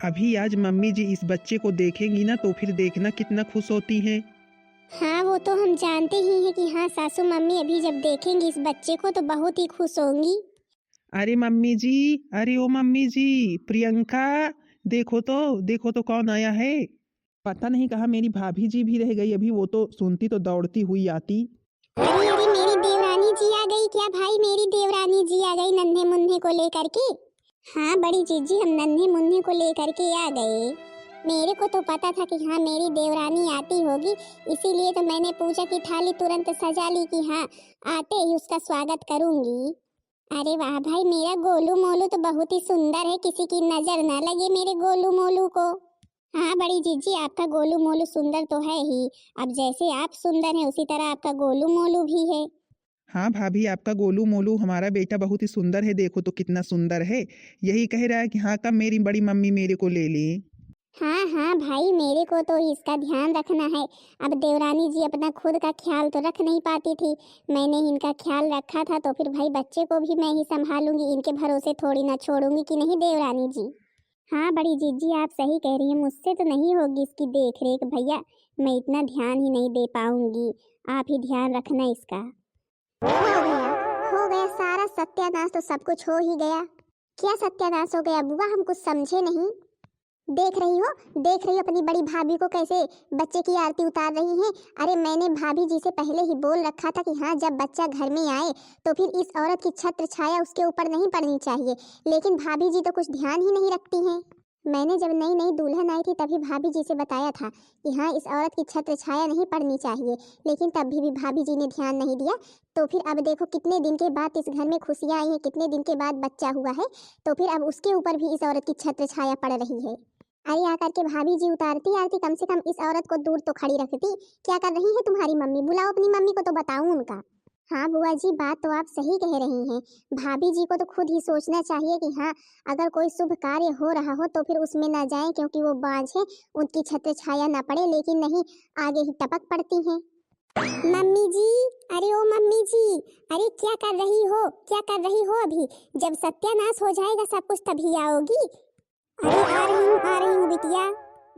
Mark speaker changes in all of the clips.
Speaker 1: अभी आज मम्मी जी इस बच्चे को देखेंगी ना तो फिर देखना कितना खुश होती हैं।
Speaker 2: हाँ वो तो हम जानते ही हैं कि हाँ सासू मम्मी अभी जब देखेंगी इस बच्चे को तो बहुत ही खुश होंगी।
Speaker 1: अरे मम्मी जी, अरे ओ मम्मी जी, प्रियंका, देखो तो कौन आया है। पता नहीं कहाँ मेरी भाभी जी भी रह गई, अभी वो तो सुनती तो दौड़ती हुई आती।
Speaker 2: अरे अरे मेरी देवरानी जी आ गई क्या भाई? मेरी देवरानी जी आ गई नन्हे मुन्ने को लेकर के। हाँ बड़ी जीजी हम नन्हे मुन्ने को लेकर के आ गए। मेरे को तो पता था कि हाँ मेरी देवरानी आती होगी, इसीलिए तो मैंने पूजा की थाली तुरंत सजा ली कि हाँ आते ही उसका स्वागत करूंगी। अरे वाह भाई मेरा गोलू मोलू तो बहुत ही सुंदर है, किसी की नजर ना लगे मेरे गोलू मोलू को। हाँ बड़ी जीजी आपका गोलू मोलू सुंदर तो है ही, अब जैसे आप सुंदर हैं उसी तरह आपका गोलू मोलू भी है।
Speaker 1: हाँ भाभी, आपका गोलू मोलू हमारा बेटा बहुत ही सुंदर है, देखो तो कितना सुंदर है। यही कह रहा है कि हाँ कब मेरी बड़ी मम्मी मेरे को ले ले।
Speaker 2: हाँ हाँ भाई मेरे को तो इसका ध्यान रखना है। अब देवरानी जी अपना खुद का ख्याल तो रख नहीं पाती थी, मैंने इनका ख्याल रखा था, तो फिर भाई बच्चे को भी मैं ही संभालूंगी, इनके भरोसे थोड़ी ना छोड़ूंगी कि नहीं देवरानी जी। हाँ बड़ी जीजी आप सही कह रही हैं, मुझसे तो नहीं होगी इसकी देख रेख भैया, मैं इतना ध्यान ही नहीं दे पाऊंगी, आप ही ध्यान रखना इसका। हो गया सारा सत्यानाश, तो सब कुछ हो ही गया। क्या सत्यानाश हो गया बुआ? हम कुछ समझे नहीं। देख रही हो अपनी बड़ी भाभी को कैसे बच्चे की आरती उतार रही है। अरे मैंने भाभी जी से पहले ही बोल रखा था कि हाँ जब बच्चा घर में आए तो फिर इस औरत की छत्र छाया उसके ऊपर नहीं पड़नी चाहिए, लेकिन भाभी जी तो कुछ ध्यान ही नहीं रखती हैं। मैंने जब नई नई दुल्हन आई थी तभी भाभी जी से बताया था कि हाँ इस औरत की छत्र छाया नहीं पड़नी चाहिए, लेकिन तभी भी भाभी जी ने ध्यान नहीं दिया। तो फिर अब देखो कितने दिन के बाद इस घर में खुशियाँ आई हैं, कितने दिन के बाद बच्चा हुआ है, तो फिर अब उसके ऊपर भी इस औरत की छत्र छाया पड़ रही है। अरे आकर के भाभी जी उतारती आरती, कम से कम इस औरत को दूर तो खड़ी रखती। क्या कर रही है तुम्हारी मम्मी? बुलाओ अपनी मम्मी को तो बताऊं उनका। हाँ बुआ जी बात तो आप सही कह रही हैं, भाभी जी को तो खुद ही सोचना चाहिए कि हाँ अगर कोई शुभ कार्य हो रहा हो तो फिर उसमें ना जाए, क्योंकि वो बांझ है, उनकी छत्र छाया ना पड़े, लेकिन नहीं आगे ही टपक पड़ती हैं। मम्मी जी, अरे ओ मम्मी जी, अरे क्या कर रही हो, क्या कर रही हो? अभी जब सत्यानाश हो जाएगा सब कुछ तभी आओगी। अरे आ रही हूँ बिटिया।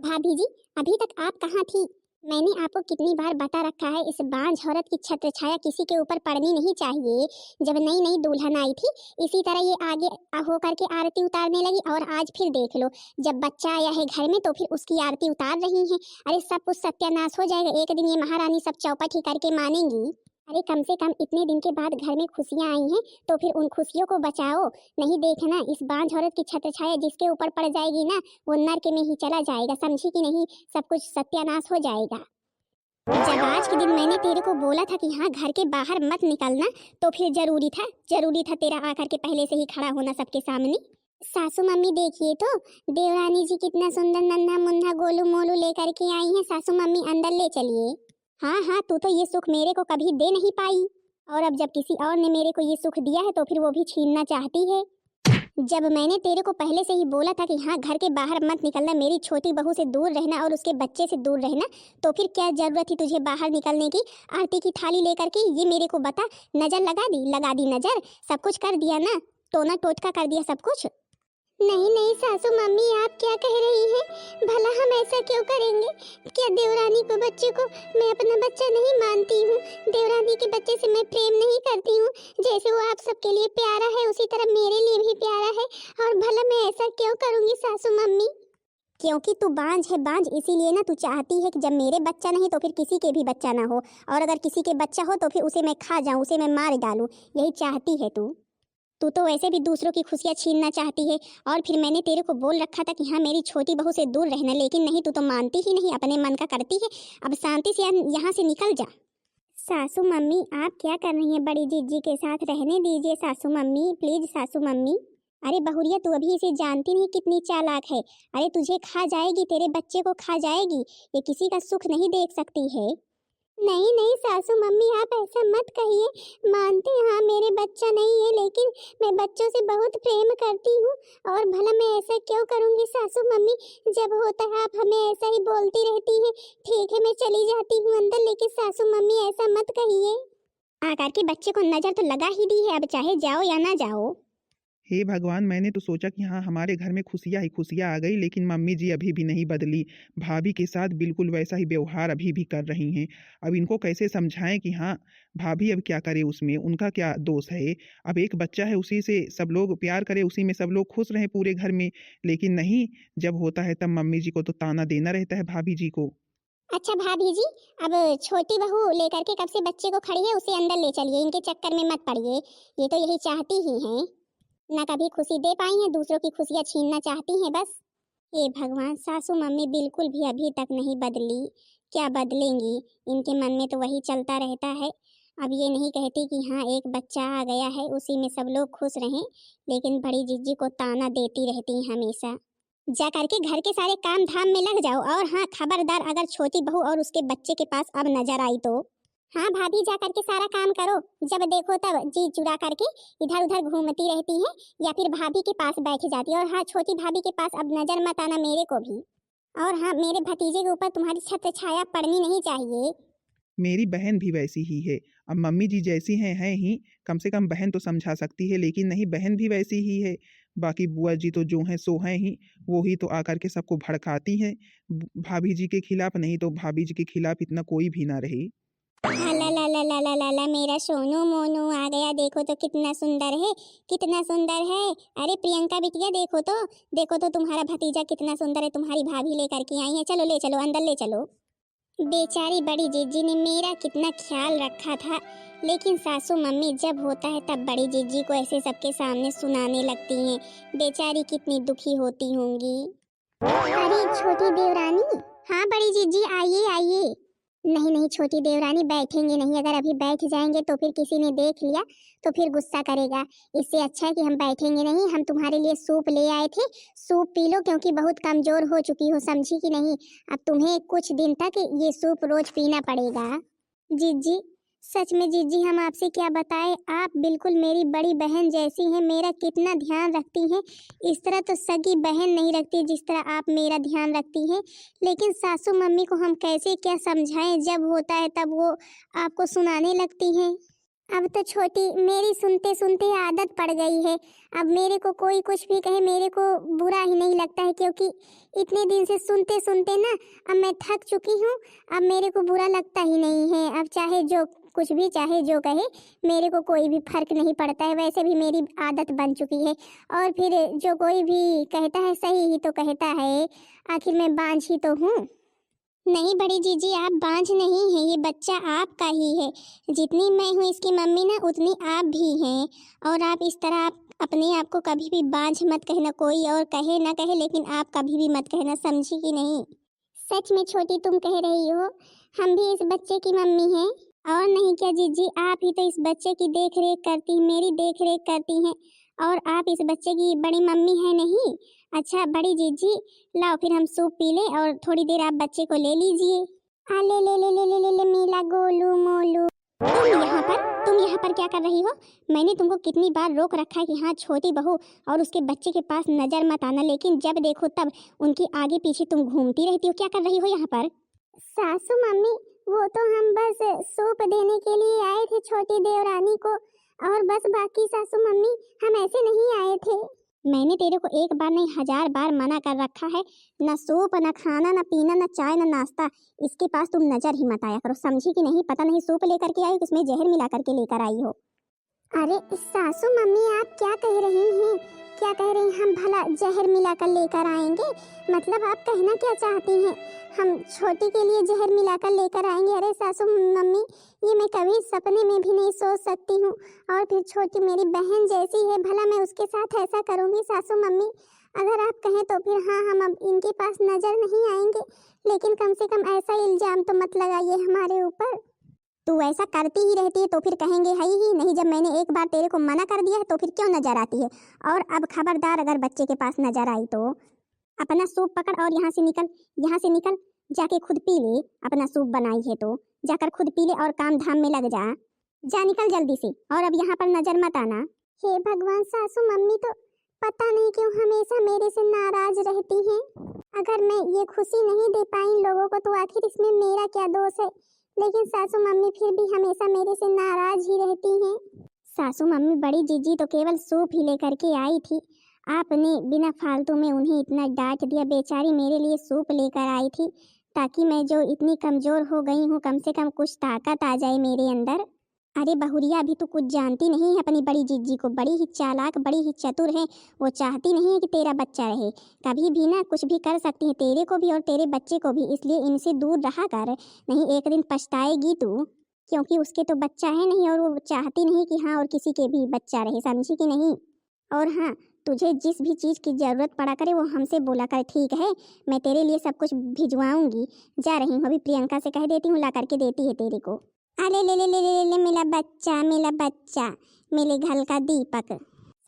Speaker 2: भाभी जी अभी तक आप कहाँ थी? मैंने आपको कितनी बार बता रखा है इस बांझ औरत की छत्र छाया किसी के ऊपर पड़नी नहीं चाहिए। जब नई नई दुल्हन आई थी इसी तरह ये आगे हो करके आरती उतारने लगी, और आज फिर देख लो जब बच्चा आया है घर में तो फिर उसकी आरती उतार रही हैं। अरे सब कुछ सत्यानाश हो जाएगा, एक दिन ये महारानी सब चौपट ही करके मानेंगी। अरे कम से कम इतने दिन के बाद घर में खुशियां आई हैं तो फिर उन खुशियों को बचाओ। नहीं देखना इस बांझ औरत की छत्र छाया जिसके ऊपर पड़ जाएगी ना वो नर्क में ही चला जाएगा, समझी कि नहीं? सब कुछ सत्यानाश हो जाएगा। जब आज के दिन मैंने तेरे को बोला था कि हाँ घर के बाहर मत निकलना, तो फिर जरूरी था तेरा आकर के पहले से ही खड़ा होना सबके सामने। सासू मम्मी देखिए तो देवरानी जी कितना सुंदर नन्हा मुन्ना गोलू मोलू लेकर के आई हैं। सासू मम्मी अंदर ले चलिए। हाँ हाँ तू तो ये सुख मेरे को कभी दे नहीं पाई, और अब जब किसी और ने मेरे को ये सुख दिया है तो फिर वो भी छीनना चाहती है। जब मैंने तेरे को पहले से ही बोला था कि हाँ घर के बाहर मत निकलना, मेरी छोटी बहू से दूर रहना और उसके बच्चे से दूर रहना, तो फिर क्या जरूरत थी तुझे बाहर निकलने की? आरती की थाली लेकर के ये मेरे को बता, नजर लगा दी नजर, सब कुछ कर दिया ना, टोना टोटका कर दिया सब कुछ। नहीं नहीं सासू मम्मी आप क्या कह रही हैं? भला हम ऐसा क्यों करेंगे? क्या देवरानी को बच्चे को मैं अपना बच्चा नहीं मानती हूँ? देवरानी के बच्चे से मैं प्रेम नहीं करती हूँ? जैसे वो आप सबके लिए प्यारा है उसी तरह मेरे लिए भी प्यारा है, और भला मैं ऐसा क्यों करूँगी सासू मम्मी? क्योंकि तू बांझ है, बांझ इसीलिए ना तू चाहती है कि जब मेरे बच्चा नहीं तो फिर किसी के भी बच्चा ना हो, और अगर किसी के बच्चा हो तो फिर उसे मैं खा जाऊँ, उसे मैं मार डालूँ, यही चाहती है तू। तू तो वैसे भी दूसरों की खुशियाँ छीनना चाहती है, और फिर मैंने तेरे को बोल रखा था कि हाँ मेरी छोटी बहू से दूर रहना, लेकिन नहीं तू तो मानती ही नहीं, अपने मन का करती है। अब शांति से यहाँ से निकल जा। सासू मम्मी आप क्या कर रही हैं? बड़ी जीजी के साथ रहने दीजिए सासू मम्मी, प्लीज सासू मम्मी। अरे बहुरिया तू अभी इसे जानती नहीं कितनी चालाक है। अरे तुझे खा जाएगी, तेरे बच्चे को खा जाएगी, ये किसी का सुख नहीं देख सकती है। नहीं नहीं सासू मम्मी आप ऐसा मत कहिए, मानते हैं हाँ मेरे बच्चा नहीं है, लेकिन मैं बच्चों से बहुत प्रेम करती हूँ, और भला मैं ऐसा क्यों करूँगी सासू मम्मी? जब होता है आप हमें ऐसा ही बोलती रहती हैं। ठीक है मैं चली जाती हूँ अंदर, लेकिन सासू मम्मी ऐसा मत कहिए। आकर के बच्चे को नजर तो लगा ही दी है, अब चाहे जाओ या ना जाओ।
Speaker 1: हे भगवान, मैंने तो सोचा कि हाँ हमारे घर में खुशियाँ ही खुशियाँ आ गई, लेकिन मम्मी जी अभी भी नहीं बदली। भाभी के साथ बिल्कुल वैसा ही व्यवहार अभी भी कर रही हैं। अब इनको कैसे समझाएं कि हाँ भाभी अब क्या करे, उसमें उनका क्या दोष है। अब एक बच्चा है, उसी से सब लोग प्यार करे, उसी में सब लोग खुश रहें पूरे घर में। लेकिन नहीं, जब होता है तब मम्मी जी को तो ताना देना रहता है भाभी जी को।
Speaker 2: अच्छा भाभी जी, अब छोटी बहू लेकर के कब से बच्चे को खड़ी है, उसे अंदर ले चलिए, इनके चक्कर में मत पड़िए। ये तो यही चाहती ही हैं, ना कभी खुशी दे पाई हैं, दूसरों की खुशियां छीनना चाहती हैं बस। हे भगवान, सासू मम्मी बिल्कुल भी अभी तक नहीं बदली। क्या बदलेंगी, इनके मन में तो वही चलता रहता है। अब ये नहीं कहती कि हाँ एक बच्चा आ गया है, उसी में सब लोग खुश रहें, लेकिन बड़ी जीजी को ताना देती रहती हैं हमेशा। जा करके घर के सारे काम धाम में लग जाओ, और हाँ खबरदार, अगर छोटी बहू और उसके बच्चे के पास अब नजर आई तो। हाँ भाभी, जा करके सारा काम करो, जब देखो तब जी चुरा करके इधर उधर घूमती रहती है, या फिर भाभी के पास बैठ जाती है। और हाँ छोटी भाभी के पास अब नजर मत आना मेरे को भी। और हाँ, मेरे भतीजे के ऊपर तुम्हारी छत्र छाया पड़नी नहीं चाहिए।
Speaker 1: मेरी बहन भी वैसी ही है। अब मम्मी जी जैसी हैं ही, कम से कम बहन तो समझा सकती है, लेकिन नहीं, बहन भी वैसी ही है। बाकी बुआ जी तो जो हैं सो हैं ही, वो ही तो आकर के सबको भड़काती हैं। भाभी जी के खिलाफ, नहीं तो भाभी जी के खिलाफ इतना कोई भी ना रहे।
Speaker 2: ला ला ला ला ला ला ला, मेरा सोनू मोनू आ गया, देखो तो कितना सुंदर है, कितना सुंदर है। अरे प्रियंका बिटिया, देखो तो, देखो तो तुम्हारा भतीजा कितना सुंदर है, तुम्हारी भाभी लेकर के आई है। चलो ले चलो, अंदर ले चलो। बेचारी बड़ी जीजी ने मेरा कितना ख्याल रखा था, लेकिन सासू मम्मी जब होता है तब बड़ी जीजी को ऐसे सबके सामने सुनाने लगती हैं। बेचारी कितनी दुखी होती होंगी। अरे छोटी देवरानी, हाँ बड़ी जीजी आइए आइए। नहीं नहीं छोटी देवरानी, बैठेंगे नहीं, अगर अभी बैठ जाएंगे तो फिर किसी ने देख लिया तो फिर गुस्सा करेगा। इससे अच्छा है कि हम बैठेंगे नहीं। हम तुम्हारे लिए सूप ले आए थे, सूप पी लो, क्योंकि बहुत कमजोर हो चुकी हो, समझी कि नहीं। अब तुम्हें कुछ दिन तक ये सूप रोज पीना पड़ेगा। जीजी, सच में जीजी हम आपसे क्या बताएं, आप बिल्कुल मेरी बड़ी बहन जैसी हैं, मेरा कितना ध्यान रखती हैं। इस तरह तो सगी बहन नहीं रखती जिस तरह आप मेरा ध्यान रखती हैं। लेकिन सासू मम्मी को हम कैसे क्या समझाएं, जब होता है तब वो आपको सुनाने लगती हैं। अब तो छोटी मेरी सुनते सुनते आदत पड़ गई है। अब मेरे को कोई कुछ भी कहे मेरे को बुरा ही नहीं लगता है, क्योंकि इतने दिन से सुनते सुनते ना अब मैं थक चुकी हूँ। अब मेरे को बुरा लगता ही नहीं है। अब चाहे जो कुछ भी, चाहे जो कहे, मेरे को कोई भी फर्क नहीं पड़ता है। वैसे भी मेरी आदत बन चुकी है, और फिर जो कोई भी कहता है सही ही तो कहता है, आखिर मैं बांझ ही तो हूँ। नहीं बड़ी जीजी, आप बांझ नहीं हैं, ये बच्चा आपका ही है। जितनी मैं हूँ इसकी मम्मी ना, उतनी आप भी हैं। और आप इस तरह आप अपने आप को कभी भी बांझ मत कहना, कोई और कहे ना कहे, लेकिन आप कभी भी मत कहना, समझी कि नहीं। सच में छोटी तुम कह रही हो, हम भी इस बच्चे की मम्मी हैं। और नहीं क्या जीजी, आप ही तो इस बच्चे की देख रेख करती हैं, मेरी देख रेख करती हैं, और आप इस बच्चे की बड़ी मम्मी हैं नहीं। अच्छा बड़ी जीजी, लाओ फिर हम सूप पी लें, और थोड़ी देर आप बच्चे को ले लीजिए। आ ले ले ले ले ले ले ले मीला गोलू मोलू। तुम यहाँ पर क्या कर रही हो? मैंने तुमको कितनी बार रोक रखा है कि हाँ छोटी बहू और उसके बच्चे के पास नजर मत आना, लेकिन जब देखो तब उनके आगे पीछे तुम घूमती रहती हो। क्या कर रही हो यहाँ पर? सासू मम्मी, वो तो हम बस सूप देने के लिए आए थे छोटी देवरानी को, और बस, बाकी सासू मम्मी हम ऐसे नहीं आए थे। मैंने तेरे को एक बार नहीं 1000 बार मना कर रखा है, न सूप, न खाना, न पीना, न चाय, न नाश्ता, इसके पास तुम नजर ही मत आया करो, समझी कि नहीं। पता नहीं सूप लेकर के आई हो, किसमें जहर मिला करके लेकर आई हो। अरे सासू मम्मी, आप क्या कह रही हैं? क्या कह रही हैं? हम भला जहर मिलाकर लेकर आएंगे? मतलब आप कहना क्या चाहती हैं? हम छोटी के लिए जहर मिलाकर लेकर आएंगे? अरे सासू मम्मी, ये मैं कभी सपने में भी नहीं सोच सकती हूँ। और फिर छोटी मेरी बहन जैसी है, भला मैं उसके साथ ऐसा करूँगी? सासू मम्मी, अगर आप कहें तो फिर हाँ, हम अब इनके पास नजर नहीं आएंगे, लेकिन कम से कम ऐसा इल्जाम तो मत लगाइए हमारे ऊपर। तू ऐसा करती ही रहती है तो फिर कहेंगे है ही नहीं। जब मैंने एक बार तेरे को मना कर दिया है तो फिर क्यों नजर आती है? और अब खबरदार, अगर बच्चे के पास नजर आई तो अपना सूप पकड़ और यहाँ से निकल, यहाँ से निकल, जाके खुद पी ले। अपना सूप बनाई है तो जाकर खुद पी ले और काम धाम में लग जा। जा निकल जल्दी से, और अब यहाँ पर नजर मत आना। हे भगवान, सासू मम्मी तो पता नहीं क्यों हमेशा मेरे से नाराज रहती हैं। अगर मैं ये खुशी नहीं दे पाई लोगों को तो आखिर इसमें मेरा क्या दोष है? लेकिन सासू मम्मी फिर भी हमेशा मेरे से नाराज ही रहती हैं। सासू मम्मी बड़ी जीजी तो केवल सूप ही लेकर के आई थी। आपने बिना फालतू में उन्हें इतना डांट दिया। बेचारी मेरे लिए सूप लेकर आई थी ताकि मैं जो इतनी कमजोर हो गई हूँ कम से कम कुछ ताकत आ जाए मेरे अंदर। अरे बहुरिया, अभी तो कुछ जानती नहीं है अपनी बड़ी जीजी को। बड़ी ही चालाक, बड़ी ही चतुर है। वो चाहती नहीं है कि तेरा बच्चा रहे। कभी भी ना कुछ भी कर सकती है, तेरे को भी और तेरे बच्चे को भी। इसलिए इनसे दूर रहा कर, नहीं एक दिन पछताएगी तू। क्योंकि उसके तो बच्चा है नहीं और वो चाहती नहीं कि हाँ और किसी के भी बच्चा रहे, समझी कि नहीं। और हाँ, तुझे जिस भी चीज़ की ज़रूरत पड़ा करे वो हमसे बोला कर, ठीक है। मैं तेरे लिए सब कुछ भिजवाऊंगी। जा रही हूँ अभी, प्रियंका से कह देती हूँ ला करके देती है तेरे को। अरे ले ले ले ले ले मेरा बच्चा, मेरा बच्चा, मेरे घर का दीपक।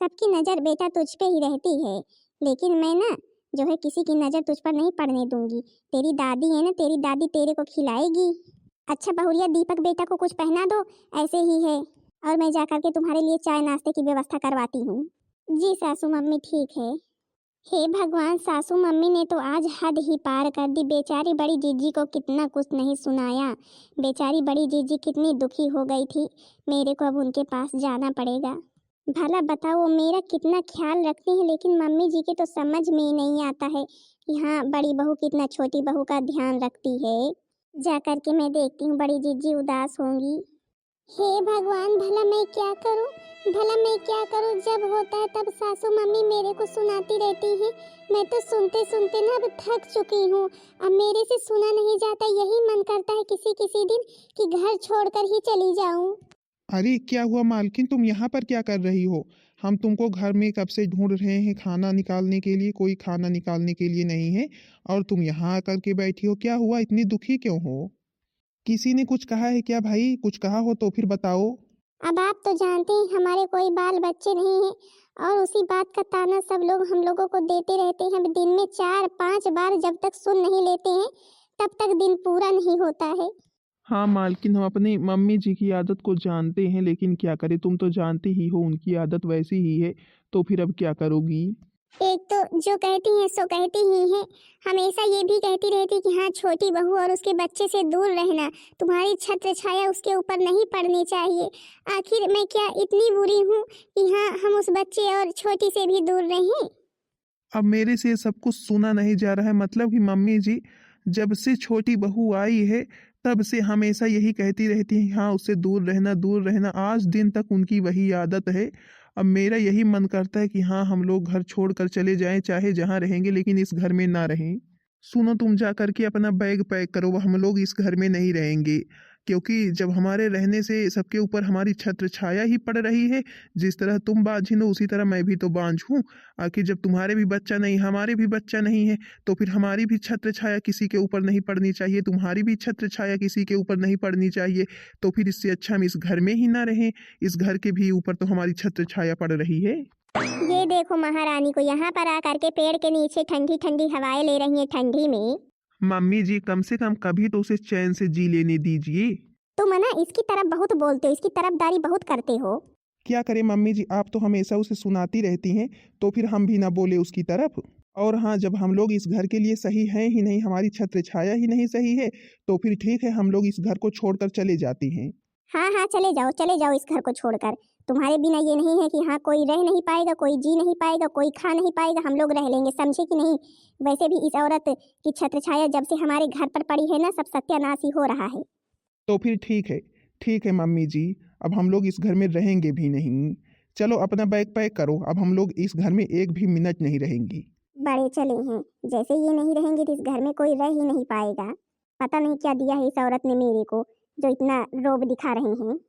Speaker 2: सबकी नज़र बेटा तुझ पे ही रहती है, लेकिन मैं ना जो है किसी की नज़र तुझ पर नहीं पड़ने दूंगी। तेरी दादी है ना, तेरी दादी तेरे को खिलाएगी। अच्छा बहुरिया, दीपक बेटा को कुछ पहना दो, ऐसे ही है। और मैं जा करके तुम्हारे लिए चाय नाश्ते की व्यवस्था करवाती हूँ। जी सासू मम्मी, ठीक है। हे भगवान, सासू मम्मी ने तो आज हद ही पार कर दी। बेचारी बड़ी जीजी को कितना कुछ नहीं सुनाया। बेचारी बड़ी जीजी कितनी दुखी हो गई थी। मेरे को अब उनके पास जाना पड़ेगा। भला बताओ वो मेरा कितना ख्याल रखती हैं, लेकिन मम्मी जी के तो समझ में नहीं आता है कि हाँ बड़ी बहू कितना छोटी बहू का ध्यान रखती है। जा कर के मैं देखती हूँ, बड़ी जीजी उदास होंगी। हे भगवान, भला मैं क्या करूं, भला मैं क्या करूं। जब होता है तब सासू मम्मी मेरे को सुनाती रहती हैं। मैं तो सुनते सुनते ना अब थक चुकी हूँ। अब मेरे से सुना नहीं जाता। यही मन करता है किसी किसी दिन कि घर छोड़कर ही चली जाऊं।
Speaker 1: अरे क्या हुआ मालकिन, तुम यहाँ पर क्या कर रही हो? हम तुमको घर में कब से ढूंढ रहे हैं खाना निकालने के लिए, कोई खाना निकालने के लिए नहीं है और तुम यहाँ आकर के बैठी हो। क्या हुआ, इतनी दुखी क्यों हो? किसी ने कुछ कहा है क्या भाई? कुछ कहा हो तो फिर बताओ।
Speaker 2: अब आप तो जानते हैं हमारे कोई बाल बच्चे नहीं हैं और उसी बात का ताना सब लोग हम लोगों को देते रहते हैं। दिन में 4-5 बार जब तक सुन नहीं लेते हैं तब तक दिन पूरा नहीं होता है।
Speaker 1: हाँ मालकिन, हम अपनी मम्मी जी की आदत को जानते हैं, लेकिन क्या करें, तुम तो जानती ही हो उनकी आदत वैसी ही है, तो फिर अब क्या करोगी?
Speaker 2: एक तो जो कहती हैं सो कहती ही हैं। हमेशा ये भी कहती रहती कि हाँ छोटी बहू और उसके बच्चे से दूर रहना, तुम्हारी छत्र छाया उसके ऊपर नहीं पड़नी चाहिए। आखिर मैं क्या इतनी बुरी हूँ कि हाँ हम उस बच्चे और छोटी से भी दूर रहें।
Speaker 1: अब मेरे से सब कुछ सुना नहीं जा रहा है। मतलब कि मम्मी जी जब से छोटी बहू आई है तब से हमेशा यही कहती रहती है, हाँ उससे दूर रहना, दूर रहना। आज दिन तक उनकी वही आदत है। अब मेरा यही मन करता है कि हाँ हम लोग घर छोड़कर चले जाएं, चाहे जहाँ रहेंगे लेकिन इस घर में ना रहें। सुनो, तुम जा करके अपना बैग पैक करो, हम लोग इस घर में नहीं रहेंगे। क्योंकि जब हमारे रहने से सबके ऊपर हमारी छत्र छाया ही पड़ रही है। जिस तरह तुम बांझिन हो उसी तरह मैं भी तो बांझ हूँ। आखिर जब तुम्हारे भी बच्चा नहीं, हमारे भी बच्चा नहीं है, तो फिर हमारी भी छत्र छाया किसी के ऊपर नहीं पड़नी चाहिए, तुम्हारी भी छत्र छाया किसी के ऊपर नहीं पड़नी चाहिए। तो फिर इससे अच्छा हम इस घर में ही ना रहें। इस घर के भी ऊपर तो हमारी छत्र छाया पड़ रही है।
Speaker 2: ये देखो महारानी को यहाँ पर आकर के पेड़ के नीचे ठंडी ठंडी हवाएं ले रही हैं ठंडी में।
Speaker 1: मम्मी जी कम से कम कभी तो उसे चैन से जी लेने दीजिए।
Speaker 2: तुम है ना इसकी तरफ बहुत बोलते हो, इसकी तरफदारी बहुत करते हो।
Speaker 1: क्या करें मम्मी जी, आप तो हमेशा उसे सुनाती रहती हैं, तो फिर हम भी ना बोले उसकी तरफ। और हाँ, जब हम लोग इस घर के लिए सही हैं ही नहीं, हमारी छत्र छाया ही नहीं सही है, तो फिर ठीक है हम लोग इस घर को छोड़कर चले जाती हैं।
Speaker 2: हाँ हाँ चले जाओ इस घर को छोड़कर। तुम्हारे बिना ये नहीं है कि हाँ कोई रह नहीं पाएगा, कोई जी नहीं पाएगा, कोई खा नहीं पाएगा, हम लोग रह लेंगे, समझे कि नहीं। वैसे भी इस औरत की छत्र छाया जब से हमारे घर पर पड़ी है ना, सब सत्यानाश ही हो रहा है।
Speaker 1: तो फिर ठीक है मम्मी जी, अब हम लोग इस घर में रहेंगे भी नहीं। चलो अपना बैग पैक करो, अब हम लोग इस घर में एक भी मिनट नहीं रहेंगी।
Speaker 2: बड़े चले हैं, जैसे ये नहीं रहेंगे तो इस घर में कोई रह ही नहीं पाएगा। पता नहीं क्या दिया है इस औरत ने मेरे को, जो इतना रोब दिखा रहे हैं।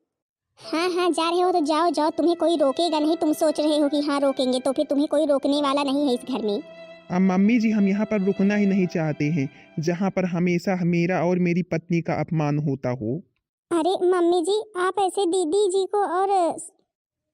Speaker 2: हाँ हाँ जा रहे हो तो जाओ जाओ, तुम्हें कोई रोकेगा नहीं। तुम सोच रहे हो कि हाँ रोकेंगे, तो फिर तुम्हें कोई रोकने वाला नहीं है इस घर में।
Speaker 1: अब मम्मी जी हम यहाँ पर रुकना ही नहीं चाहते हैं, जहाँ पर हमेशा मेरा और मेरी पत्नी का अपमान होता हो।
Speaker 2: अरे मम्मी जी आप ऐसे दीदी जी को और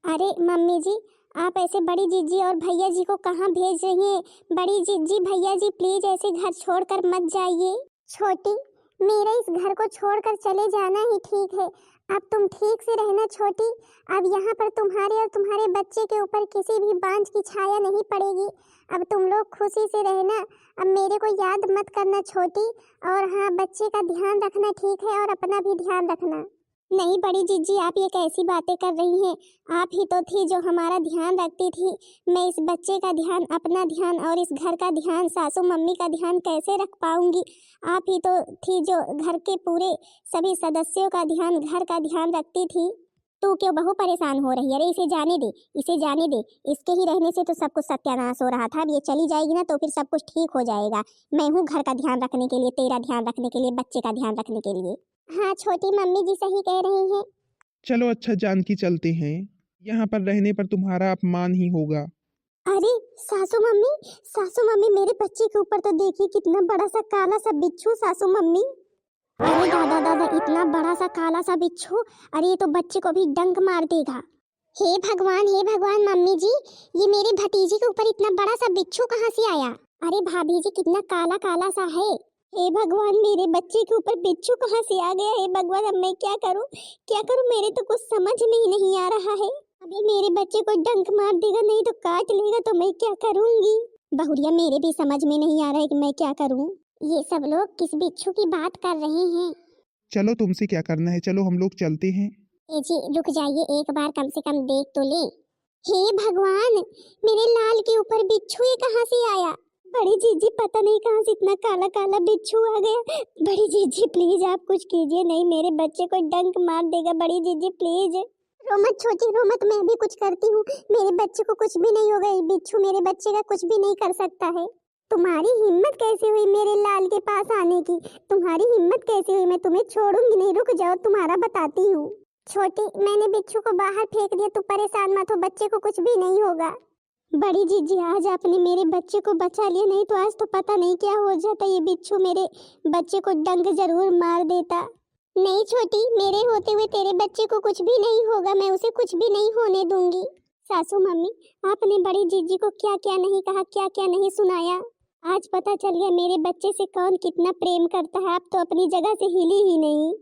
Speaker 2: अरे मम्मी जी आप ऐसे बड़ी जीजी और भैया जी को कहाँ भेज रही हैं? बड़ी जीजी भैया जी प्लीज ऐसे घर छोड़कर मत जाइए। छोटी, मेरा इस घर को छोड़कर चले जाना ही ठीक है। अब तुम ठीक से रहना छोटी। अब यहाँ पर तुम्हारे और तुम्हारे बच्चे के ऊपर किसी भी बांझ की छाया नहीं पड़ेगी। अब तुम लोग खुशी से रहना। अब मेरे को याद मत करना छोटी। और हाँ, बच्चे का ध्यान रखना, ठीक है, और अपना भी ध्यान रखना। नहीं बड़ी जीजी, आप ये कैसी बातें कर रही हैं? आप ही तो थी जो हमारा ध्यान रखती थी। मैं इस बच्चे का ध्यान, अपना ध्यान और इस घर का ध्यान, सासू मम्मी का ध्यान कैसे रख पाऊंगी? आप ही तो थी जो घर के पूरे सभी सदस्यों का ध्यान, घर का ध्यान रखती थी। तू क्यों बहू परेशान हो रही है? अरे इसे जाने दे, इसे जाने दे। इसके ही रहने से तो सब कुछ सत्यानाश हो रहा था। अब ये चली जाएगी ना तो फिर सब कुछ ठीक हो जाएगा। मैं हूँ घर का ध्यान रखने के लिए, तेरा ध्यान रखने के लिए, बच्चे का ध्यान रखने के लिए। हाँ छोटी मम्मी जी सही कह रही हैं।
Speaker 1: चलो अच्छा जानकी, चलते हैं। यहाँ पर रहने पर तुम्हारा अपमान ही होगा।
Speaker 2: अरे सासू मम्मी, सासू मम्मी, मेरे बच्चे के ऊपर तो देखिए कितना बड़ा सा काला सा बिच्छू। सासू मम्मी, अरे दादा दादा, इतना बड़ा सा काला सा बिच्छू! अरे ये तो बच्चे को भी डंक मार देगा। हे भगवान, हे भगवान! मम्मी जी, ये मेरे भतीजी के ऊपर इतना बड़ा सा बिच्छू कहाँ से आया? अरे भाभी जी, कितना काला काला सा है। हे भगवान, मेरे बच्चे के ऊपर बिच्छू कहाँ से आ गया? हे भगवान, अब मैं क्या करूं, क्या करूं? मेरे तो कुछ समझ में ही नहीं आ रहा है। अभी मेरे बच्चे को डंक मार देगा, नहीं तो काट लेगा, तो मैं क्या करूंगी? बहुरिया, मेरे भी समझ में नहीं आ रहा है कि मैं क्या करूं। ये सब लोग किस बिच्छू की बात कर रहे हैं?
Speaker 1: चलो तुमसे क्या करना है, चलो हम लोग चलते हैं।
Speaker 2: ए जी रुक जाइए, एक बार कम से कम देख तो ले। हे भगवान, मेरे लाल के ऊपर बिच्छू ये कहाँ से आया? बड़ी जीजी, पता नहीं कहाँ से इतना काला काला बिच्छू आ गया। बड़ी जीजी प्लीज आप कुछ कीजिए, नहीं मेरे बच्चे को डंक मार देगा। बड़ी जीजी प्लीज। रो मत छोटी, रो मत, मैं भी कुछ करती हूँ। मेरे बच्चे को कुछ भी नहीं होगा, ये बिच्छू मेरे बच्चे का कुछ भी नहीं कर सकता है। तुम्हारी हिम्मत कैसे हुई मेरे लाल के पास आने की? तुम्हारी हिम्मत कैसे हुई? मैं तुम्हें छोड़ूंगी नहीं, रुक जाओ, तुम्हारा बताती हूँ। छोटी, मैंने बिच्छू को बाहर फेंक दिया, तू परेशान मत हो, बच्चे को कुछ भी नहीं होगा। बड़ी जीजी, आज आपने मेरे बच्चे को बचा लिया, नहीं तो आज तो पता नहीं क्या हो जाता। ये बिच्छू मेरे बच्चे को डंक जरूर मार देता। नहीं छोटी, मेरे होते हुए तेरे बच्चे को कुछ भी नहीं होगा, मैं उसे कुछ भी नहीं होने दूंगी। सासू मम्मी, आपने बड़ी जीजी को क्या क्या नहीं कहा, क्या क्या नहीं सुनाया। आज पता चल गया मेरे बच्चे से कौन कितना प्रेम करता है। आप तो अपनी जगह से हिली ही नहीं।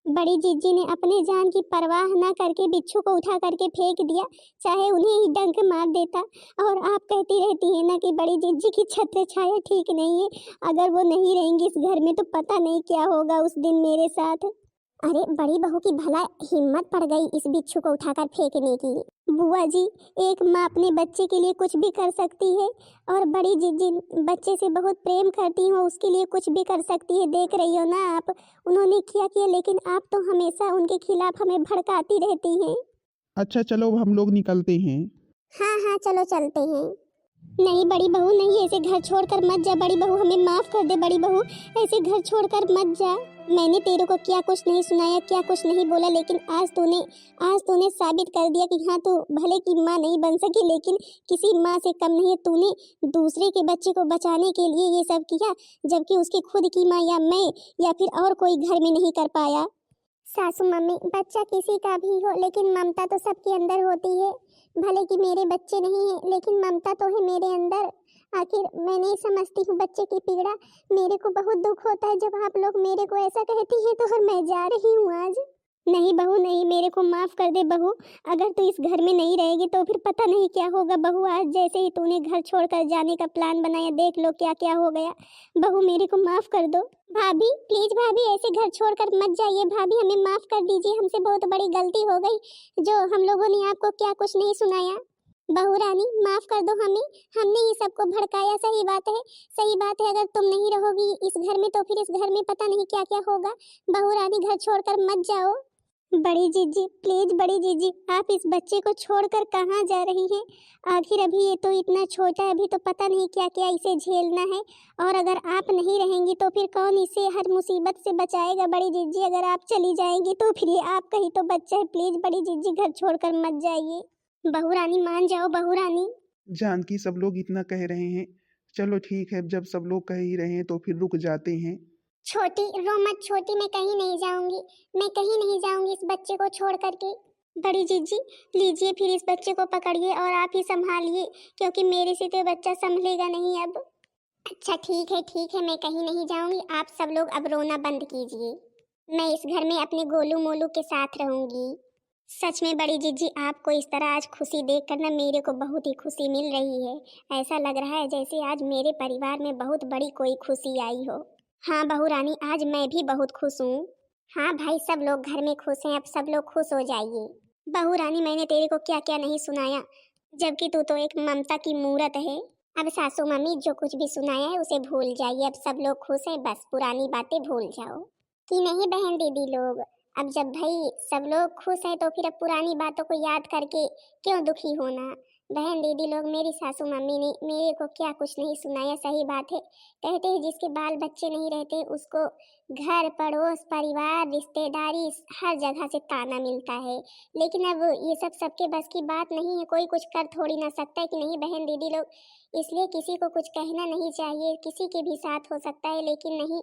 Speaker 2: बड़ी जीजी ने अपने जान की परवाह न करके बिच्छू को उठा करके फेंक दिया, चाहे उन्हें ही डंक मार देता। और आप कहती रहती हैं ना कि बड़ी जीजी की छत्र छाया ठीक नहीं है। अगर वो नहीं रहेंगी इस घर में तो पता नहीं क्या होगा उस दिन मेरे साथ। अरे बड़ी बहू की भला हिम्मत पड़ गई इस बिच्छू को उठाकर फेंकने की। बुआ जी, एक माँ अपने बच्चे के लिए कुछ भी कर सकती है, और बड़ी जीजी बच्चे से बहुत प्रेम करती हो, उसके लिए कुछ भी कर सकती है। देख रही हो ना आप, उन्होंने क्या किया, लेकिन आप तो हमेशा उनके खिलाफ हमें भड़काती रहती हैं।
Speaker 1: अच्छा चलो हम लोग निकलते हैं।
Speaker 2: हाँ हाँ चलो चलते हैं। नहीं बड़ी बहू, नहीं, ऐसे घर छोड़कर मत जा। बड़ी बहू हमें माफ कर दे। बड़ी बहू ऐसे घर छोड़कर मत जा। मैंने तेरे को क्या कुछ नहीं सुनाया, क्या कुछ नहीं बोला, लेकिन आज तूने साबित कर दिया कि हाँ, तू भले की माँ नहीं बन सकी, लेकिन किसी माँ से कम नहीं है। तूने दूसरे के बच्चे को बचाने के लिए ये सब किया, जबकि उसकी खुद की माँ या मैं या फिर और कोई घर में नहीं कर पाया। सासू मम्मी, बच्चा किसी का भी हो, लेकिन ममता तो सबके अंदर होती है। भले कि मेरे बच्चे नहीं है, लेकिन ममता तो है मेरे अंदर। आखिर मैं नहीं समझती हूँ बच्चे की पीड़ा। मेरे को बहुत दुख होता है जब आप लोग मेरे को ऐसा कहती हैं, तो फिर मैं जा रही हूँ आज। नहीं बहू नहीं, मेरे को माफ कर दे बहू। अगर तू इस घर में नहीं रहेगी तो फिर पता नहीं क्या होगा बहू। आज जैसे ही तूने घर छोड़कर जाने का प्लान बनाया, देख लो क्या क्या हो गया। बहू मेरे को माफ कर दो। भाभी प्लीज, भाभी ऐसे घर छोड़कर मत जाइए। भाभी हमें माफ कर दीजिए, हमसे बहुत बड़ी गलती हो गई जो हम लोगों ने आपको क्या कुछ नहीं सुनाया। बहू रानी माफ कर दो हमें, हमने ही सबको भड़काया। सही बात है, सही बात है। अगर तुम नहीं रहोगी इस घर में तो फिर इस घर में पता नहीं क्या क्या होगा। बहू रानी घर छोड़कर मत जाओ। बड़ी जीजी प्लीज, बड़ी जीजी आप इस बच्चे को छोड़कर कहाँ जा रही हैं? आखिर अभी ये तो इतना छोटा है, अभी तो पता नहीं क्या क्या इसे झेलना है। और अगर आप नहीं रहेंगी तो फिर कौन इसे हर मुसीबत से बचाएगा? बड़ी जीजी अगर आप चली जाएंगी तो फिर ये आपका ही तो बच्चा है। प्लीज बड़ी जीजी घर छोड़कर मत जाइए। बहू रानी मान जाओ बहू रानी।
Speaker 1: जानकी सब लोग इतना कह रहे हैं, चलो ठीक है, जब सब लोग कह ही रहे हैं तो फिर रुक जाते हैं।
Speaker 2: छोटी रो मत छोटी, मैं कहीं नहीं जाऊंगी, मैं कहीं नहीं जाऊंगी इस बच्चे को छोड़ करके। बड़ी जीजी लीजिए फिर इस बच्चे को पकड़िए और आप ही संभालिए, क्योंकि मेरे से तो बच्चा संभलेगा नहीं अब। अच्छा ठीक है, मैं कहीं नहीं जाऊंगी। आप सब लोग अब रोना बंद कीजिए। मैं इस घर में अपने गोलू मोलू के साथ रहूंगी। सच में बड़ी जीजी आपको इस तरह आज खुशी देखकर ना मेरे को बहुत ही खुशी मिल रही है। ऐसा लग रहा है जैसे आज मेरे परिवार में बहुत बड़ी कोई खुशी आई हो। हाँ बहू रानी, आज मैं भी बहुत खुश हूँ। हाँ भाई, सब लोग घर में खुश हैं, अब सब लोग खुश हो जाइए। बहू रानी, मैंने तेरे को क्या क्या नहीं सुनाया, जबकि तू तो एक ममता की मूरत है। अब सासू मम्मी जो कुछ भी सुनाया है उसे भूल जाइए, अब सब लोग खुश हैं, बस पुरानी बातें भूल जाओ। कि नहीं बहन दीदी लोग, अब जब भाई सब लोग खुश हैं तो फिर अब पुरानी बातों को याद करके क्यों दुखी होना। बहन दीदी लोग, मेरी सासू मम्मी ने मेरे को क्या कुछ नहीं सुनाया, सही बात है। कहते हैं जिसके बाल बच्चे नहीं रहते उसको घर पड़ोस परिवार रिश्तेदारी हर जगह से ताना मिलता है, लेकिन अब ये सब सबके बस की बात नहीं है, कोई कुछ कर थोड़ी ना सकता है कि नहीं बहन दीदी लोग। इसलिए किसी को कुछ कहना नहीं चाहिए, किसी के भी साथ हो सकता है, लेकिन नहीं,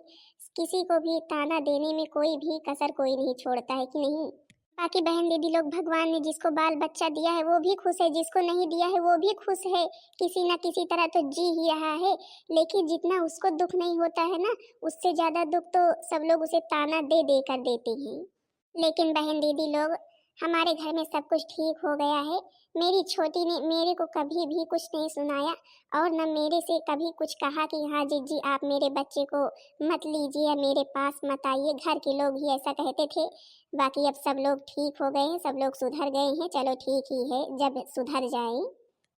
Speaker 2: किसी को भी ताना देने में कोई भी कसर कोई नहीं छोड़ता है कि नहीं। बाकी बहन दीदी लोग, भगवान ने जिसको बाल बच्चा दिया है वो भी खुश है, जिसको नहीं दिया है वो भी खुश है, किसी ना किसी तरह तो जी ही रहा है। लेकिन जितना उसको दुख नहीं होता है ना, उससे ज्यादा दुख तो सब लोग उसे ताना दे दे कर देते हैं। लेकिन बहन दीदी लोग, हमारे घर में सब कुछ ठीक हो गया है। मेरी छोटी ने मेरे को कभी भी कुछ नहीं सुनाया और न मेरे से कभी कुछ कहा कि हाँ जीजी आप मेरे बच्चे को मत लीजिए या मेरे पास मत आइए, घर के लोग ही ऐसा कहते थे। बाकी अब सब लोग ठीक हो गए हैं, सब लोग सुधर गए हैं, चलो ठीक ही है, जब सुधर जाए।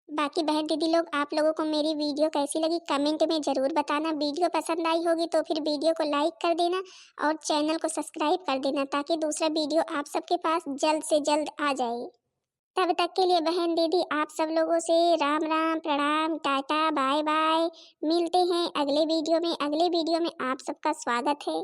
Speaker 2: बाकी बहन दीदी लोग, आप लोगों को मेरी वीडियो कैसी लगी कमेंट में ज़रूर बताना। वीडियो पसंद आई होगी तो फिर वीडियो को लाइक कर देना और चैनल को सब्सक्राइब कर देना, ताकि दूसरा वीडियो आप सबके पास जल्द से जल्द आ जाए। तब तक के लिए बहन दीदी आप सब लोगों से राम राम, प्रणाम, टाटा, बाय बाय। मिलते हैं अगले वीडियो में। अगले वीडियो में आप सबका स्वागत है।